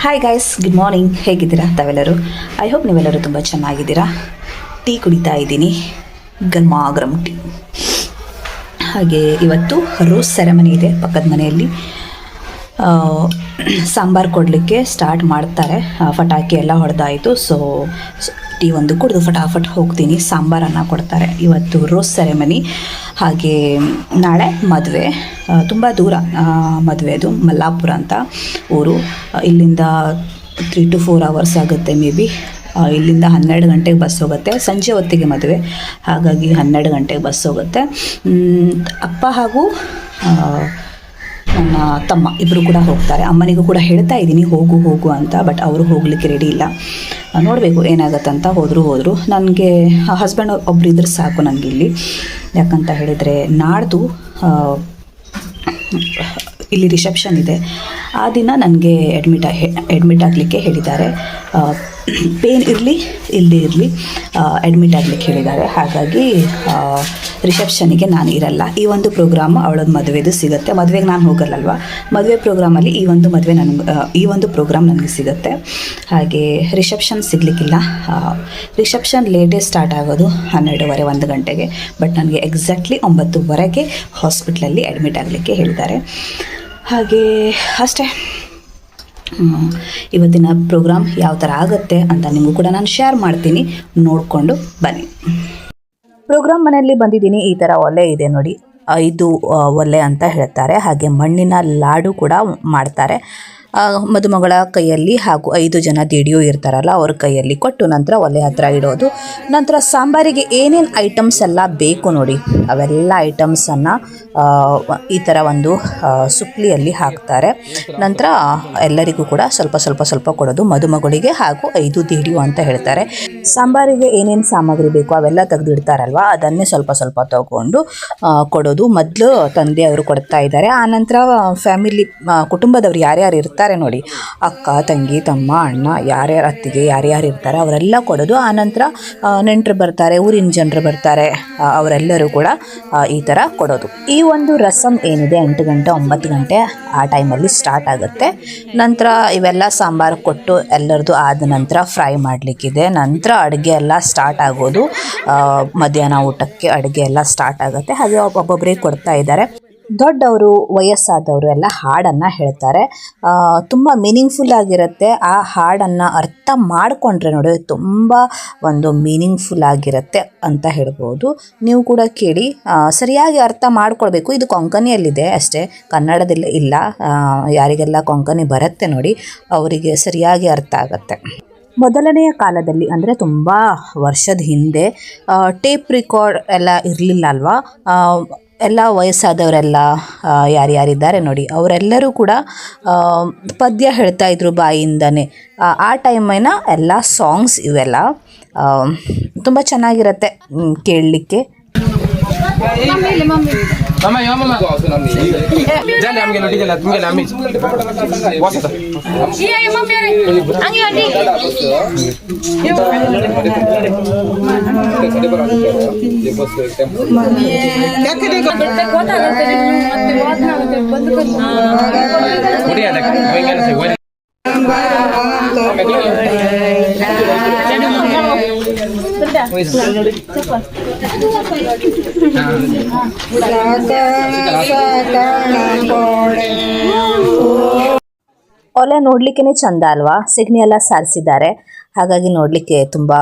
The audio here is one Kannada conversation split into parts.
Hi guys, good morning. ಹೇಗಿದ್ದೀರಾ ತಾವೆಲ್ಲರೂ? ಐ ಹೋಪ್ ನೀವೆಲ್ಲರೂ ತುಂಬ ಚೆನ್ನಾಗಿದ್ದೀರಾ. ಟೀ ಕುಡಿತಾ ಇದ್ದೀನಿ, ಗರಂ ಟೀ. ಹಾಗೆ ಇವತ್ತು ರೋಸ್ ಸೆರೆಮನಿ ಇದೆ ಪಕ್ಕದ ಮನೆಯಲ್ಲಿ. ಸಾಂಬಾರು ಕೊಡಲಿಕ್ಕೆ ಸ್ಟಾರ್ಟ್ ಮಾಡ್ತಾರೆ. ಪಟಾಕಿ ಎಲ್ಲ ಹೊಡೆದಾಯಿತು. ಸೊ ಟೀ ಒಂದು ಕುಡಿದು ಫಟಾಫಟ್ ಹೋಗ್ತೀನಿ. ಸಾಂಬಾರನ್ನು ಕೊಡ್ತಾರೆ. ಇವತ್ತು ರೋಸ್ ಸೆರೆಮನಿ. ಹಾಗೆ ನಾಳೆ ಮದುವೆ. ತುಂಬ ದೂರ ಮದುವೆದು, ಮಲ್ಲಾಪುರ ಅಂತ ಊರು. ಇಲ್ಲಿಂದ 3 to 4 hours ಆಗುತ್ತೆ ಮೇ ಬಿ. ಇಲ್ಲಿಂದ 12 ಗಂಟೆಗೆ ಬಸ್ ಹೋಗುತ್ತೆ. ಸಂಜೆ ಹೊತ್ತಿಗೆ ಮದುವೆ, ಹಾಗಾಗಿ 12 ಗಂಟೆಗೆ ಬಸ್ ಹೋಗುತ್ತೆ. ಅಪ್ಪ ಹಾಗೂ ನನ್ನ ತಮ್ಮ ಇಬ್ಬರು ಕೂಡ ಹೋಗ್ತಾರೆ. ಅಮ್ಮನಿಗೂ ಕೂಡ ಹೇಳ್ತಾ ಇದ್ದೀನಿ ಹೋಗು ಅಂತ, ಬಟ್ ಅವರು ಹೋಗಲಿಕ್ಕೆ ರೆಡಿ ಇಲ್ಲ. ನೋಡಬೇಕು ಏನಾಗತ್ತಂತ. ಹೋದರು ನನಗೆ ಹಸ್ಬೆಂಡ್ ಒಬ್ರು ಇದ್ರೆ ಸಾಕು ನನಗಿಲ್ಲಿ. ಯಾಕಂತ ಹೇಳಿದರೆ ನಾಡ್ದು ಇಲ್ಲಿ ರಿಸೆಪ್ಷನ್ ಇದೆ. ಆ ದಿನ ನನಗೆ ಅಡ್ಮಿಟ್ ಆಗಲಿಕ್ಕೆ ಹೇಳಿದ್ದಾರೆ. ಪೇನ್ ಇರಲಿ ಇಲ್ಲದೇ ಇರಲಿ ಅಡ್ಮಿಟ್ ಆಗಲಿಕ್ಕೆ ಹೇಳಿದ್ದಾರೆ. ಹಾಗಾಗಿ ರಿಸೆಪ್ಷನಿಗೆ ನಾನು ಇರಲ್ಲ. ಈ ಒಂದು ಪ್ರೋಗ್ರಾಮ್ ಅವಳದ್ದು ಮದುವೆದು ಸಿಗುತ್ತೆ. ಮದುವೆಗೆ ನಾನು ಹೋಗಲ್ಲಲ್ವ, ಮದುವೆ ಪ್ರೋಗ್ರಾಮಲ್ಲಿ ಈ ಒಂದು ಪ್ರೋಗ್ರಾಮ್ ನನಗೆ ಸಿಗುತ್ತೆ. ಹಾಗೆ ರಿಸೆಪ್ಷನ್ ಸಿಗಲಿಕ್ಕಿಲ್ಲ. ರಿಸೆಪ್ಷನ್ ಲೇಟೇ ಸ್ಟಾರ್ಟ್ ಆಗೋದು 12:30 1 ಗಂಟೆಗೆ. ಬಟ್ ನನಗೆ ಎಕ್ಸಾಕ್ಟ್ಲಿ 9:00 ಹಾಸ್ಪಿಟ್ಲಲ್ಲಿ ಅಡ್ಮಿಟ್ ಆಗಲಿಕ್ಕೆ ಹೇಳಿದ್ದಾರೆ. ಹಾಗೆ ಅಷ್ಟೇ. ಇವತ್ತಿನ ಪ್ರೋಗ್ರಾಮ್ ಯಾವ ಥರ ಆಗುತ್ತೆ ಅಂತ ನಿಮಗೂ ಕೂಡ ನಾನು ಶೇರ್ ಮಾಡ್ತೀನಿ, ನೋಡಿಕೊಂಡು ಬನ್ನಿ. ಪ್ರೋಗ್ರಾಮ್ ಮನೆಯಲ್ಲಿ ಬಂದಿದ್ದೀನಿ. ಈ ಥರ ಒಲೆ ಇದೆ ನೋಡಿ, 5 ಒಲೆ ಅಂತ ಹೇಳ್ತಾರೆ. ಹಾಗೆ ಮಣ್ಣಿನ ಲಾಡು ಕೂಡ ಮಾಡ್ತಾರೆ. ಮದುಮಗಳ ಕೈಯಲ್ಲಿ ಹಾಗೂ 5 ಜನ ದೇಡಿಯೋ ಇರ್ತಾರಲ್ಲ ಅವ್ರ ಕೈಯಲ್ಲಿ ಕೊಟ್ಟು ನಂತರ ಒಲೆ ಹತ್ರ ಇಡೋದು. ನಂತರ ಸಾಂಬಾರಿಗೆ ಏನೇನು ಐಟಮ್ಸ್ ಎಲ್ಲ ಬೇಕು ನೋಡಿ, ಅವೆಲ್ಲ ಐಟಮ್ಸನ್ನು ಈ ಥರ ಒಂದು ಸುಪ್ಲಿಯಲ್ಲಿ ಹಾಕ್ತಾರೆ. ನಂತರ ಎಲ್ಲರಿಗೂ ಕೂಡ ಸ್ವಲ್ಪ ಕೊಡೋದು. ಮದುಮಗಳಿಗೆ ಹಾಗೂ 5 ದೇಡಿಯೋ ಅಂತ ಹೇಳ್ತಾರೆ. ಸಾಂಬಾರಿಗೆ ಏನೇನು ಸಾಮಗ್ರಿ ಬೇಕು ಅವೆಲ್ಲ ತೆಗೆದಿಡ್ತಾರಲ್ವ, ಅದನ್ನೇ ಸ್ವಲ್ಪ ತಗೊಂಡು ಕೊಡೋದು. ಮೊದಲು ತಂದೆಯವರು ಕೊಡ್ತಾ ಇದ್ದಾರೆ. ಆನಂತರ ಫ್ಯಾಮಿಲಿ ಕುಟುಂಬದವರು ಯಾರ್ಯಾರು ಇರ್ತಾರೆ ನೋಡಿ, ಅಕ್ಕ ತಂಗಿ ತಮ್ಮ ಅಣ್ಣ ಯಾರ್ಯಾರು ಅತ್ತಿಗೆ ಯಾರ್ಯಾರು ಇರ್ತಾರೆ ಅವರೆಲ್ಲ ಕೊಡೋದು. ಆನಂತರ ನೆಂಟರು ಬರ್ತಾರೆ, ಊರಿನ ಜನರು ಬರ್ತಾರೆ, ಅವರೆಲ್ಲರೂ ಕೂಡ ಈ ಥರ ಕೊಡೋದು. ಈ ಒಂದು ರಸಮ್ ಏನಿದೆ 8 ಗಂಟೆ 9 ಗಂಟೆ ಆ ಟೈಮಲ್ಲಿ ಸ್ಟಾರ್ಟ್ ಆಗುತ್ತೆ. ನಂತರ ಇವೆಲ್ಲ ಸಾಂಬಾರು ಕೊಟ್ಟು ಎಲ್ಲರದು ಆದ ನಂತರ ಫ್ರೈ ಮಾಡಲಿಕ್ಕಿದೆ. ನಂತರ ಅಡುಗೆ ಎಲ್ಲ ಸ್ಟಾರ್ಟ್ ಆಗೋದು. ಮಧ್ಯಾಹ್ನ ಊಟಕ್ಕೆ ಅಡುಗೆ ಎಲ್ಲ ಸ್ಟಾರ್ಟ್ ಆಗುತ್ತೆ. ಹಾಗೆ ಒಬ್ಬೊಬ್ಬರೇ ಕೊಡ್ತಾ ಇದ್ದಾರೆ. ದೊಡ್ಡವರು ವಯಸ್ಸಾದವರು ಎಲ್ಲ ಹಾಡನ್ನು ಹೇಳ್ತಾರೆ. ತುಂಬ ಮೀನಿಂಗ್ಫುಲ್ ಆಗಿರುತ್ತೆ. ಆ ಹಾಡನ್ನು ಅರ್ಥ ಮಾಡಿಕೊಂಡ್ರೆ ನೋಡಿ ತುಂಬ ಒಂದು ಮೀನಿಂಗ್ಫುಲ್ ಆಗಿರುತ್ತೆ ಅಂತ ಹೇಳ್ಬೋದು. ನೀವು ಕೂಡ ಕೇಳಿ, ಸರಿಯಾಗಿ ಅರ್ಥ ಮಾಡ್ಕೊಳ್ಬೇಕು. ಇದು ಕೊಂಕಣಿಯಲ್ಲಿದೆ ಅಷ್ಟೇ, ಕನ್ನಡದಲ್ಲಿ ಇಲ್ಲ. ಯಾರಿಗೆಲ್ಲ ಕೊಂಕಣಿ ಬರುತ್ತೆ ನೋಡಿ ಅವರಿಗೆ ಸರಿಯಾಗಿ ಅರ್ಥ ಆಗುತ್ತೆ. ಮೊದಲನೆಯ ಕಾಲದಲ್ಲಿ ಅಂದರೆ ತುಂಬ ವರ್ಷದ ಹಿಂದೆ ಟೇಪ್ ರೆಕಾರ್ಡ್ ಎಲ್ಲ ಇರಲಿಲ್ಲ ಅಲ್ವಾ. ಎಲ್ಲ ವಯಸ್ಸಾದವರೆಲ್ಲ ಯಾರ್ಯಾರಿದ್ದಾರೆ ನೋಡಿ ಅವರೆಲ್ಲರೂ ಕೂಡ ಪದ್ಯ ಹೇಳ್ತಾ ಇದ್ರು ಬಾಯಿಂದನೇ. ಆ ಟೈಮಿನ ಎಲ್ಲ ಸಾಂಗ್ಸ್ ಇವೆಲ್ಲ ತುಂಬ ಚೆನ್ನಾಗಿರುತ್ತೆ ಕೇಳಲಿಕ್ಕೆ. ಒಲೆ ನೋಡ್ಲಿಕ್ಕೆ ಚಂದ ಅಲ್ವಾ, ಸೆಗಣಿ ಎಲ್ಲ ಸಾರಿಸಿದ್ದಾರೆ. ಹಾಗಾಗಿ ನೋಡಲಿಕ್ಕೆ ತುಂಬ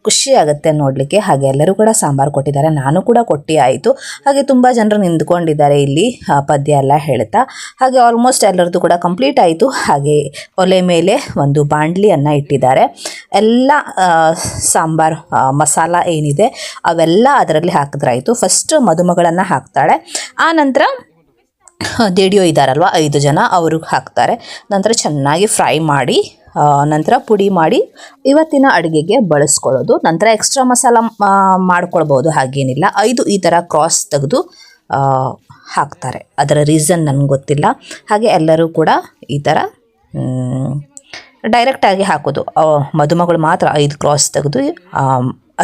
ಖುಷಿ ಆಗುತ್ತೆ ನೋಡಲಿಕ್ಕೆ. ಹಾಗೆ ಎಲ್ಲರೂ ಕೂಡ ಸಾಂಬಾರು ಕೊಟ್ಟಿದ್ದಾರೆ, ನಾನು ಕೂಡ ಕೊಟ್ಟು ಆಯಿತು. ಹಾಗೆ ತುಂಬ ಜನರು ನಿಂತ್ಕೊಂಡಿದ್ದಾರೆ ಇಲ್ಲಿ ಪದ್ಯ ಎಲ್ಲ ಹೇಳ್ತಾ. ಹಾಗೆ ಆಲ್ಮೋಸ್ಟ್ ಎಲ್ಲರದ್ದು ಕೂಡ ಕಂಪ್ಲೀಟ್ ಆಯಿತು. ಹಾಗೆ ಒಲೆ ಮೇಲೆ ಒಂದು ಬಾಣಲಿಯನ್ನು ಇಟ್ಟಿದ್ದಾರೆ. ಎಲ್ಲ ಸಾಂಬಾರು ಮಸಾಲ ಏನಿದೆ ಅವೆಲ್ಲ ಅದರಲ್ಲಿ ಹಾಕಿದ್ರಾಯಿತು. ಫಸ್ಟ್ ಮದುಮಗಳನ್ನು ಹಾಕ್ತಾಳೆ, ಆ ನಂತರ ದೇಡಿಯೋ ಇದ್ದಾರಲ್ವ 5 ಜನ ಅವ್ರಿಗೆ ಹಾಕ್ತಾರೆ. ನಂತರ ಚೆನ್ನಾಗಿ ಫ್ರೈ ಮಾಡಿ ನಂತರ ಪುಡಿ ಮಾಡಿ ಇವತ್ತಿನ ಅಡುಗೆಗೆ ಬಳಸ್ಕೊಳ್ಳೋದು. ನಂತರ ಎಕ್ಸ್ಟ್ರಾ ಮಸಾಲ ಮಾಡ್ಕೊಳ್ಬೋದು, ಹಾಗೇನಿಲ್ಲ. 5 ಈ ಥರ ಕ್ರಾಸ್ ತೆಗೆದು ಹಾಕ್ತಾರೆ. ಅದರ ರೀಸನ್ ನನಗೆ ಗೊತ್ತಿಲ್ಲ. ಹಾಗೆ ಎಲ್ಲರೂ ಕೂಡ ಈ ಥರ ಡೈರೆಕ್ಟಾಗಿ ಹಾಕೋದು. ಮದುಮಗಳು ಮಾತ್ರ 5 ಕ್ರಾಸ್ ತೆಗೆದು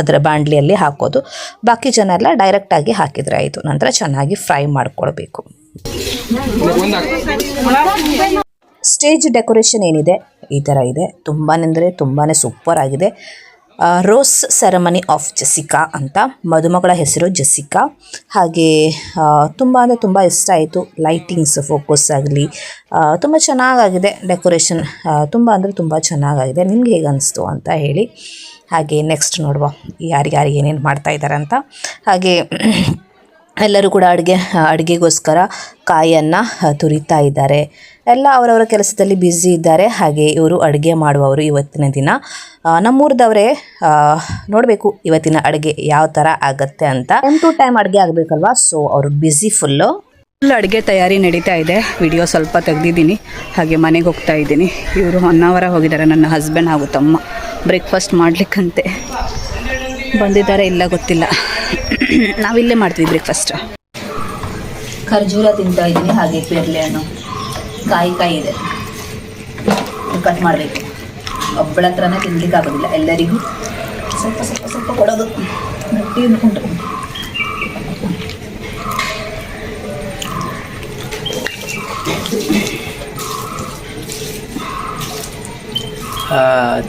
ಅದರ ಬಾಣಲಿಯಲ್ಲಿ ಹಾಕೋದು. ಬಾಕಿ ಜನ ಎಲ್ಲ ಡೈರೆಕ್ಟಾಗಿ ಹಾಕಿದರೆ ಆಯಿತು. ನಂತರ ಚೆನ್ನಾಗಿ ಫ್ರೈ ಮಾಡ್ಕೊಳ್ಬೇಕು. ಸ್ಟೇಜ್ ಡೆಕೋರೇಷನ್ ಏನಿದೆ ಈ ಥರ ಇದೆ. ತುಂಬಾ ಅಂದರೆ ತುಂಬಾ ಸೂಪರ್ ಆಗಿದೆ. ರೋಸ್ ಸೆರೆಮನಿ ಆಫ್ ಜೆಸಿಕಾ ಅಂತ, ಮದುಮಗಳ ಹೆಸರು ಜೆಸಿಕಾ. ಹಾಗೆ ತುಂಬ ಅಂದರೆ ತುಂಬ ಇಷ್ಟ ಆಯಿತು. ಲೈಟಿಂಗ್ಸ್ ಫೋಕಸ್ ಆಗಲಿ ತುಂಬ ಚೆನ್ನಾಗಾಗಿದೆ. ಡೆಕೋರೇಷನ್ ತುಂಬ ಅಂದರೆ ತುಂಬ ಚೆನ್ನಾಗಾಗಿದೆ. ನಿಮ್ಗೆ ಹೇಗೆ ಅನಿಸ್ತು ಅಂತ ಹೇಳಿ. ಹಾಗೆ ನೆಕ್ಸ್ಟ್ ನೋಡುವ ಯಾರಿಗಾರಿಗೆ ಏನೇನು ಮಾಡ್ತಾ ಇದ್ದಾರೆ ಅಂತ. ಹಾಗೆ ಎಲ್ಲರೂ ಕೂಡ ಅಡುಗೆಗೋಸ್ಕರ ಕಾಯನ್ನು ತುರಿತಾ ಇದ್ದಾರೆ. ಎಲ್ಲ ಅವರವರ ಕೆಲಸದಲ್ಲಿ ಬ್ಯುಸಿ ಇದ್ದಾರೆ. ಹಾಗೆ ಇವರು ಅಡುಗೆ ಮಾಡುವವರು ಇವತ್ತಿನ ದಿನ. ನಮ್ಮೂರದವರೇ, ನೋಡಬೇಕು ಇವತ್ತಿನ ಅಡುಗೆ ಯಾವ ಥರ ಆಗುತ್ತೆ ಅಂತ. ಟೈಮ್ ಟು ಟೈಮ್ ಅಡುಗೆ ಆಗಬೇಕಲ್ವಾ, ಸೊ ಅವರು ಬ್ಯುಸಿ ಫುಲ್ ಅಡುಗೆ ತಯಾರಿ ನಡೀತಾ ಇದೆ. ವಿಡಿಯೋ ಸ್ವಲ್ಪ ತೆಗೆದಿದ್ದೀನಿ. ಹಾಗೆ ಮನೆಗೆ ಹೋಗ್ತಾ ಇದ್ದೀನಿ. ಇವರು ಹೊನ್ನಾವರ ಹೋಗಿದ್ದಾರೆ, ನನ್ನ ಹಸ್ಬೆಂಡ್ ಹಾಗೂ ತಮ್ಮ ಬ್ರೇಕ್ಫಾಸ್ಟ್ ಮಾಡಲಿಕ್ಕಂತೆ ಬಂದಿದ್ದಾರೆ. ಇಲ್ಲ ಗೊತ್ತಿಲ್ಲ, ನಾವಿಲ್ಲೇ ಮಾಡ್ತೀವಿ ಬ್ರೇಕ್ಫಾಸ್ಟ್. ಖರ್ಜೂರ ತಿಂತಾ ಇದ್ದೀನಿ. ಹಾಗೆ ಪೇರ್ಲೆ ಹಣ್ಣು ಕಾಯಿ ಇದೆ, ಕಟ್ ಮಾಡಬೇಕು. ಒಬ್ಬಳ ಹತ್ರನೇ ತಿನ್ಲಿಕ್ಕೆ ಆಗೋದಿಲ್ಲ, ಎಲ್ಲರಿಗೂ ಸ್ವಲ್ಪ ಸ್ವಲ್ಪ ಸ್ವಲ್ಪ ಕೊಡೋದು. ಗಟ್ಟಿ ಅಂದ್ಕೊಂಡು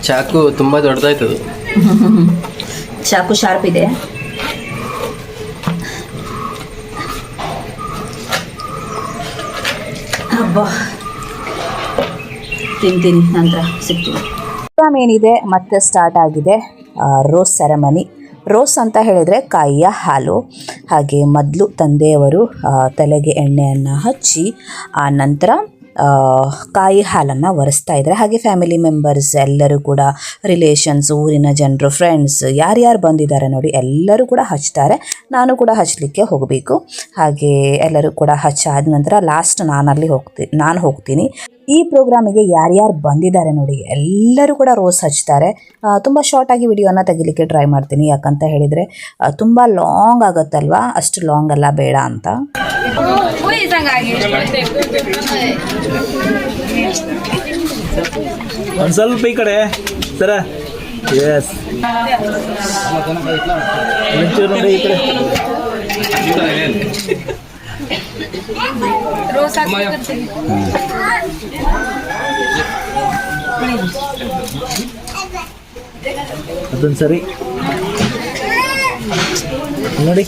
ಚಾಕು ತುಂಬ ದೊಡ್ಡದಾಯ್ತದು. ಚಾಕು ಶಾರ್ಪ್ ಇದೆ. ಹಬ್ಬ ತಿಂತೀನಿ, ನಂತರ ಸಿಗ್ತೀನಿ. ಪ್ರೋಗ್ರಾಮ್ ಏನಿದೆ ಮತ್ತೆ ಸ್ಟಾರ್ಟ್ ಆಗಿದೆ. Rose ceremony. ರೋಸ್ ಅಂತ ಹೇಳಿದರೆ ಕಾಯಿಯ ಹಾಲು. ಹಾಗೆ ಮೊದಲು ತಂದೆಯವರು ತಲೆಗೆ ಎಣ್ಣೆಯನ್ನು ಹಚ್ಚಿ ಆ ನಂತರ ಕಾಯಿ ಹಾಲನ್ನು ಒರೆಸ್ತಾ ಇದ್ದಾರೆ. ಹಾಗೆ ಫ್ಯಾಮಿಲಿ ಮೆಂಬರ್ಸ್ ಎಲ್ಲರೂ ಕೂಡ, ರಿಲೇಷನ್ಸ್, ಊರಿನ ಜನರು, ಫ್ರೆಂಡ್ಸ್ ಯಾರ್ಯಾರು ಬಂದಿದ್ದಾರೆ ನೋಡಿ ಎಲ್ಲರೂ ಕೂಡ ಹಚ್ತಾರೆ. ನಾನು ಕೂಡ ಹಚ್ಚಲಿಕ್ಕೆ ಹೋಗಬೇಕು. ಹಾಗೆ ಎಲ್ಲರೂ ಕೂಡ ಹಚ್ಚಾದ ನಂತರ ಲಾಸ್ಟ್ ನಾನು ಹೋಗ್ತೀನಿ. ಈ ಪ್ರೋಗ್ರಾಮಿಗೆ ಯಾರ್ಯಾರು ಬಂದಿದ್ದಾರೆ ನೋಡಿ ಎಲ್ಲರೂ ಕೂಡ ರೋಸ್ ಹಚ್ತಾರೆ. ತುಂಬ ಶಾರ್ಟಾಗಿ ವಿಡಿಯೋನ ತೆಗಿಲಿಕ್ಕೆ ಟ್ರೈ ಮಾಡ್ತೀನಿ, ಯಾಕಂತ ಹೇಳಿದರೆ ತುಂಬ ಲಾಂಗ್ ಆಗುತ್ತಲ್ವಾ, ಅಷ್ಟು ಲಾಂಗ್ ಅಲ್ಲ ಬೇಡ ಅಂತ. ಒಂದು ಸ್ವಲ್ಪ ಈ ಕಡೆ ಸರ. ಎಸ್ ನೋಡಿ ಈ ಕಡೆ. ಅದೊಂದು ಸರಿ ನೋಡಿ.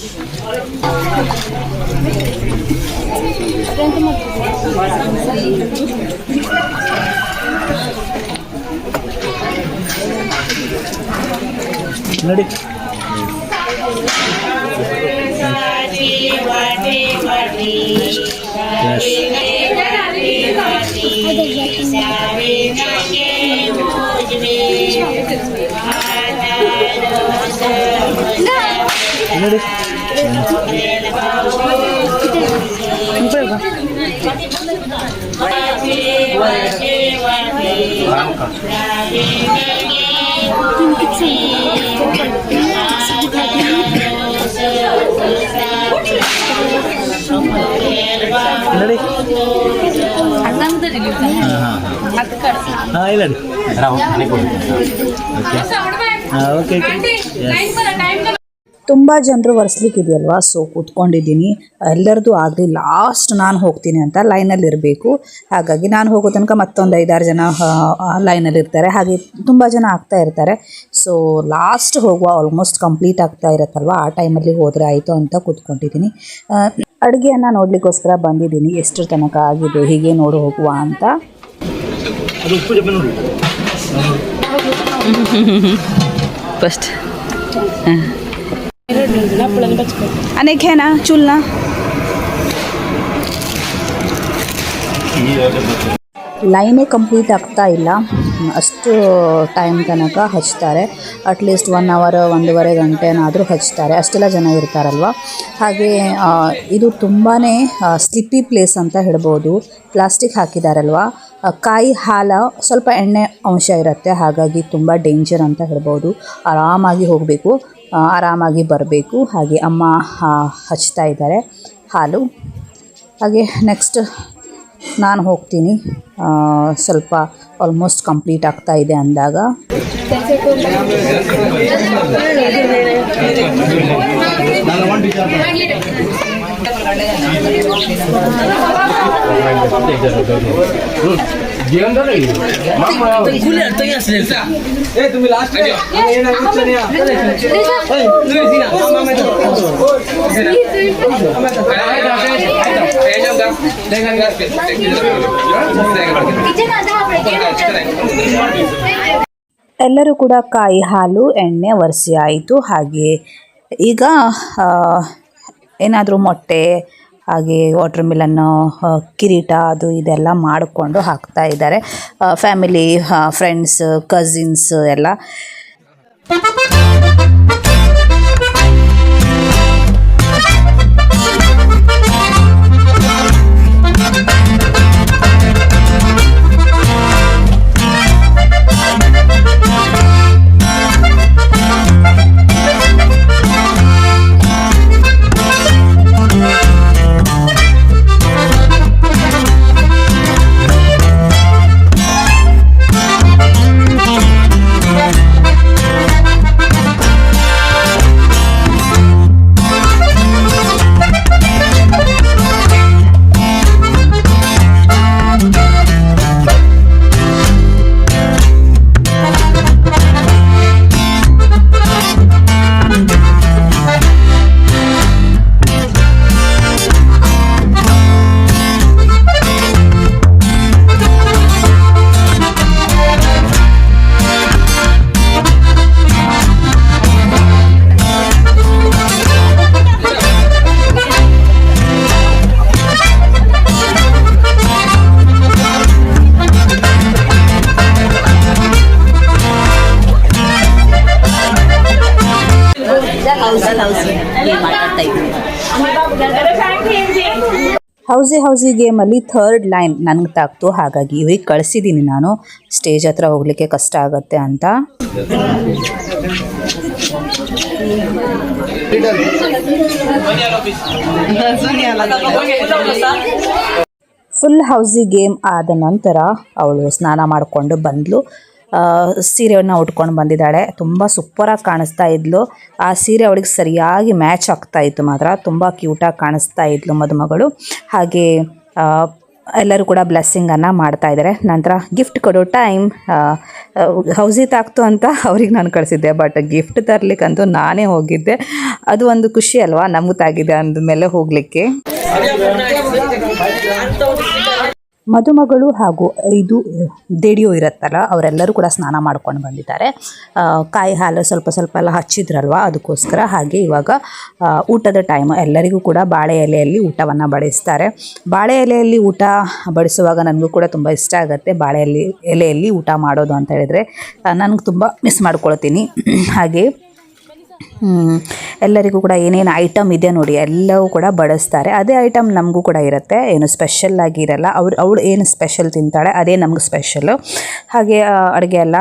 ನೋಡಿ ನೋಡಿ ನೋಡಿ. ಹಾಂ ಇಲ್ಲ ಓಕೆ. ತುಂಬ ಜನರು ಒರೆಸ್ಲಿಕ್ಕಿದೆಯಲ್ವಾ, ಸೊ ಕೂತ್ಕೊಂಡಿದ್ದೀನಿ. ಎಲ್ಲರದು ಆಗಲಿ ಲಾಸ್ಟ್ ನಾನು ಹೋಗ್ತೀನಿ ಅಂತ ಲೈನಲ್ಲಿ ಇರಬೇಕು. ಹಾಗಾಗಿ ನಾನು ಹೋಗೋ ತನಕ ಮತ್ತೊಂದು 5-6 ಜನ ಲೈನಲ್ಲಿ ಇರ್ತಾರೆ. ಹಾಗೆ ತುಂಬ ಜನ ಆಗ್ತಾ ಇರ್ತಾರೆ. ಸೊ ಲಾಸ್ಟ್ ಹೋಗುವ, ಆಲ್ಮೋಸ್ಟ್ ಕಂಪ್ಲೀಟ್ ಆಗ್ತಾ ಇರುತ್ತಲ್ವ, ಆ ಟೈಮಲ್ಲಿ ಹೋದರೆ ಆಯಿತು ಅಂತ ಕೂತ್ಕೊಂಡಿದ್ದೀನಿ. ಅಡುಗೆಯನ್ನು ನೋಡಲಿಕ್ಕೋಸ್ಕರ ಬಂದಿದ್ದೀನಿ. ಎಷ್ಟರ ತನಕ ಆಗಿದೆ ಹೀಗೆ ನೋಡಿ ಹೋಗುವ ಅಂತ. ಫಸ್ಟ್ अनेक है ना चूल्हा. ಲೈನೇ ಕಂಪ್ಲೀಟ್ ಆಗ್ತಾ ಇಲ್ಲ, ಅಷ್ಟು ಟೈಮ್ ತನಕ ಹಚ್ತಾರೆ. ಅಟ್ಲೀಸ್ಟ್ 1 ಅವರ್ 1.5 ಗಂಟೆನಾದರೂ ಹಚ್ತಾರೆ, ಅಷ್ಟೆಲ್ಲ ಜನ ಇರ್ತಾರಲ್ವ. ಹಾಗೆ ಇದು ತುಂಬಾ ಸ್ಲಿಪ್ಪಿ ಪ್ಲೇಸ್ ಅಂತ ಹೇಳ್ಬೋದು. ಪ್ಲಾಸ್ಟಿಕ್ ಹಾಕಿದಾರಲ್ವ, ಕಾಯಿ ಹಾಲು ಸ್ವಲ್ಪ ಎಣ್ಣೆ ಅಂಶ ಇರುತ್ತೆ, ಹಾಗಾಗಿ ತುಂಬ ಡೇಂಜರ್ ಅಂತ ಹೇಳ್ಬೋದು. ಆರಾಮಾಗಿ ಹೋಗಬೇಕು, ಆರಾಮಾಗಿ ಬರಬೇಕು. ಹಾಗೆ ಅಮ್ಮ ಹಚ್ತಾ ಇದ್ದಾರೆ ಹಾಲು. ಹಾಗೆ ನೆಕ್ಸ್ಟ್ ನಾನು ಹೋಗ್ತೀನಿ. ಸ್ವಲ್ಪ ಆಲ್ಮೋಸ್ಟ್ ಕಂಪ್ಲೀಟ್ ಆಗ್ತಾ ಇದೆ ಅಂದಾಗ तुम्ही लास्ट ಎಲ್ಲರೂ ಕೂಡ ಕಾಯಿ ಹಾಲು ಎಣ್ಣೆ ಒರೆಸಿ ಆಯಿತು. ಹಾಗೆ ಈಗ ಏನಾದರೂ ಮೊಟ್ಟೆ ಹಾಗೆ ವಾಟರ್ ಮಿಲನ್ನು ಕಿರೀಟ ಅದು ಇದೆಲ್ಲ ಮಾಡಿಕೊಂಡು ಹಾಕ್ತಾ ಇದ್ದಾರೆ. ಫ್ಯಾಮಿಲಿ, ಫ್ರೆಂಡ್ಸ್, ಕಸಿನ್ಸ್ ಎಲ್ಲ. ಹೌಸಿ ಗೇಮಲ್ಲಿ ಥರ್ಡ್ ಲೈನ್ ನನಗೆ ತಾಕ್ತು. ಹಾಗಾಗಿ ಇವ್ರಿಗೆ ಕಳಿಸಿದ್ದೀನಿ ನಾನು, ಸ್ಟೇಜ್ ಹತ್ರ ಹೋಗಲಿಕ್ಕೆ ಕಷ್ಟ ಆಗುತ್ತೆ ಅಂತ. ಫುಲ್ ಹೌಸಿ ಗೇಮ್ ಆದ ನಂತರ ಅವಳು ಸ್ನಾನ ಮಾಡಿಕೊಂಡು ಬಂದಳು. ಸೀರೆಯನ್ನು ಉಟ್ಕೊಂಡು ಬಂದಿದ್ದಾಳೆ. ತುಂಬ ಸೂಪರಾಗಿ ಕಾಣಿಸ್ತಾ ಇದ್ಲು. ಆ ಸೀರೆ ಅವಳಿಗೆ ಸರಿಯಾಗಿ ಮ್ಯಾಚ್ ಆಗ್ತಾ ಇತ್ತು. ಮಾತ್ರ ತುಂಬ ಕ್ಯೂಟಾಗಿ ಕಾಣಿಸ್ತಾ ಇದ್ಲು ಮದುಮಗಳು. ಹಾಗೆ ಎಲ್ಲರೂ ಕೂಡ ಬ್ಲೆಸ್ಸಿಂಗನ್ನು ಮಾಡ್ತಾ ಇದ್ದಾರೆ. ನಂತರ ಗಿಫ್ಟ್ ಕೊಡೋ ಟೈಮ್. ಹೌಸಿ ತಾಕ್ತು ಅಂತ ಅವ್ರಿಗೆ ನಾನು ಕಳಿಸಿದ್ದೆ, ಬಟ್ ಗಿಫ್ಟ್ ತರಲಿಕ್ಕಂತೂ ನಾನೇ ಹೋಗಿದ್ದೆ. ಅದು ಒಂದು ಖುಷಿ ಅಲ್ವಾ, ನಮಗೂ ತಾಗಿದೆ ಅಂದಮೇಲೆ ಹೋಗಲಿಕ್ಕೆ. ಮದುಮಗಳು ಹಾಗೂ 5 ದೇಡಿಯೋ ಇರುತ್ತಲ್ಲ, ಅವರೆಲ್ಲರೂ ಕೂಡ ಸ್ನಾನ ಮಾಡ್ಕೊಂಡು ಬಂದಿದ್ದಾರೆ. ಕಾಯಿ ಹಾಲು ಸ್ವಲ್ಪ ಸ್ವಲ್ಪ ಎಲ್ಲ ಹಚ್ಚಿದ್ರಲ್ವ, ಅದಕ್ಕೋಸ್ಕರ. ಹಾಗೆ ಇವಾಗ ಊಟದ ಟೈಮ್. ಎಲ್ಲರಿಗೂ ಕೂಡ ಬಾಳೆ ಎಲೆಯಲ್ಲಿ ಊಟವನ್ನು ಬಡಿಸ್ತಾರೆ. ಬಾಳೆ ಎಲೆಯಲ್ಲಿ ಊಟ ಬಡಿಸುವಾಗ ನನಗೂ ಕೂಡ ತುಂಬ ಇಷ್ಟ ಆಗುತ್ತೆ. ಬಾಳೆ ಎಲೆಯಲ್ಲಿ ಊಟ ಮಾಡೋದು ಅಂತ ಹೇಳಿದರೆ ನನಗೆ ತುಂಬ ಮಿಸ್ ಮಾಡ್ಕೊಳ್ತೀನಿ. ಹಾಗೆ ಎಲ್ಲರಿಗೂ ಕೂಡ ಏನೇನು ಐಟಮ್ ಇದೆ ನೋಡಿ ಎಲ್ಲವೂ ಕೂಡ ಬಡಿಸ್ತಾರೆ. ಅದೇ ಐಟಮ್ ನಮಗೂ ಕೂಡ ಇರುತ್ತೆ, ಏನು ಸ್ಪೆಷಲ್ ಆಗಿ ಇರಲ್ಲ. ಅವಳು ಏನು ಸ್ಪೆಷಲ್ ತಿಂತಾಳೆ ಅದೇ ನಮ್ಗೆ ಸ್ಪೆಷಲ್ಲು. ಹಾಗೆ ಅಡುಗೆ ಎಲ್ಲ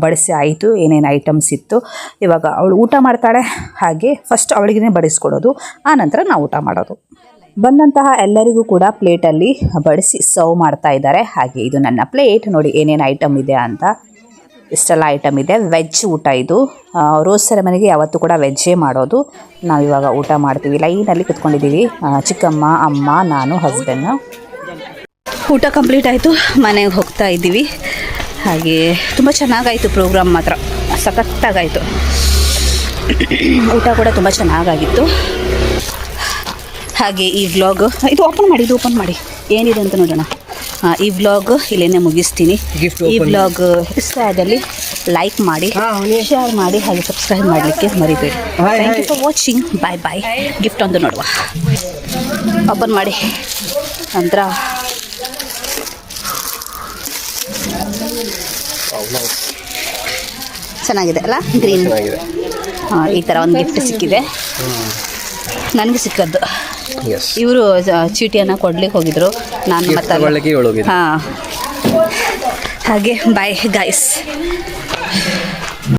ಬಡಿಸಿ ಆಯಿತು. ಏನೇನು ಐಟಮ್ಸ್ ಇತ್ತು, ಇವಾಗ ಅವಳು ಊಟ ಮಾಡ್ತಾಳೆ. ಹಾಗೆ ಫಸ್ಟ್ ಅವಳಿಗೆ ಬಡಿಸ್ಕೊಡೋದು, ಆನಂತರ ನಾವು ಊಟ ಮಾಡೋದು. ಬಂದಂತಹ ಎಲ್ಲರಿಗೂ ಕೂಡ ಪ್ಲೇಟಲ್ಲಿ ಬಡಿಸಿ ಸರ್ವ್ ಮಾಡ್ತಾ ಇದ್ದಾರೆ. ಹಾಗೆ ಇದು ನನ್ನ ಪ್ಲೇಟ್ ನೋಡಿ, ಏನೇನು ಐಟಮ್ ಇದೆ ಅಂತ. ಇಷ್ಟೆಲ್ಲ ಐಟಮ್ ಇದೆ. ವೆಜ್ ಊಟ ಇದು. ರೋಸ್ ಸೆರೆಮನಿಗೆ ಯಾವತ್ತೂ ಕೂಡ ವೆಜ್ಜೇ ಮಾಡೋದು. ನಾವಿವಾಗ ಊಟ ಮಾಡ್ತೀವಿ. ಲೈನಲ್ಲಿ ಕುತ್ಕೊಂಡಿದ್ದೀವಿ, ಚಿಕ್ಕಮ್ಮ, ಅಮ್ಮ, ನಾನು, ಹಸ್ಬೆಂಡು. ಊಟ ಕಂಪ್ಲೀಟ್ ಆಯಿತು, ಮನೆಗೆ ಹೋಗ್ತಾ ಇದ್ದೀವಿ. ಹಾಗೆ ತುಂಬ ಚೆನ್ನಾಗಾಯಿತು ಪ್ರೋಗ್ರಾಮ್, ಮಾತ್ರ ಸಖತ್ತಾಗಾಯಿತು. ಊಟ ಕೂಡ ತುಂಬ ಚೆನ್ನಾಗಾಗಿತ್ತು. ಹಾಗೆ ಈ ವ್ಲಾಗ್ ಇದು ಓಪನ್ ಮಾಡಿ ಏನಿದೆ ಅಂತ ನೋಡೋಣ. ಈ ವ್ಲಾಗ್ ಇಲ್ಲೇನೆ ಮುಗಿಸ್ತೀನಿ. ಈ ವ್ಲಾಗ್ ಇಷ್ಟ ಆದಲ್ಲಿ ಲೈಕ್ ಮಾಡಿ, ಶೇರ್ ಮಾಡಿ, ಹಾಗೆ ಸಬ್ಸ್ಕ್ರೈಬ್ ಮಾಡಲಿಕ್ಕೆ ಮರಿಬೇಡಿ. Thank you for watching. Bye. Gift ಒಂದು ನೋಡುವ, ಓಪನ್ ಮಾಡಿ. ನಂತರ ಚೆನ್ನಾಗಿದೆ ಅಲ್ಲ, ಗ್ರೀನ್. ಈ ಥರ ಒಂದು ಗಿಫ್ಟ್ ಸಿಕ್ಕಿದೆ ನನಗೆ ಸಿಕ್ಕದ್ದು. ಇವರು ಚೀಟಿಯನ್ನು ಕೊಡ್ಲಿಕ್ಕೆ ಹೋಗಿದ್ರು, ನಾನು ಮತ್ತೆ ಹಾಂ. ಹಾಗೆ ಬಾಯ್ ಗೈಸ್.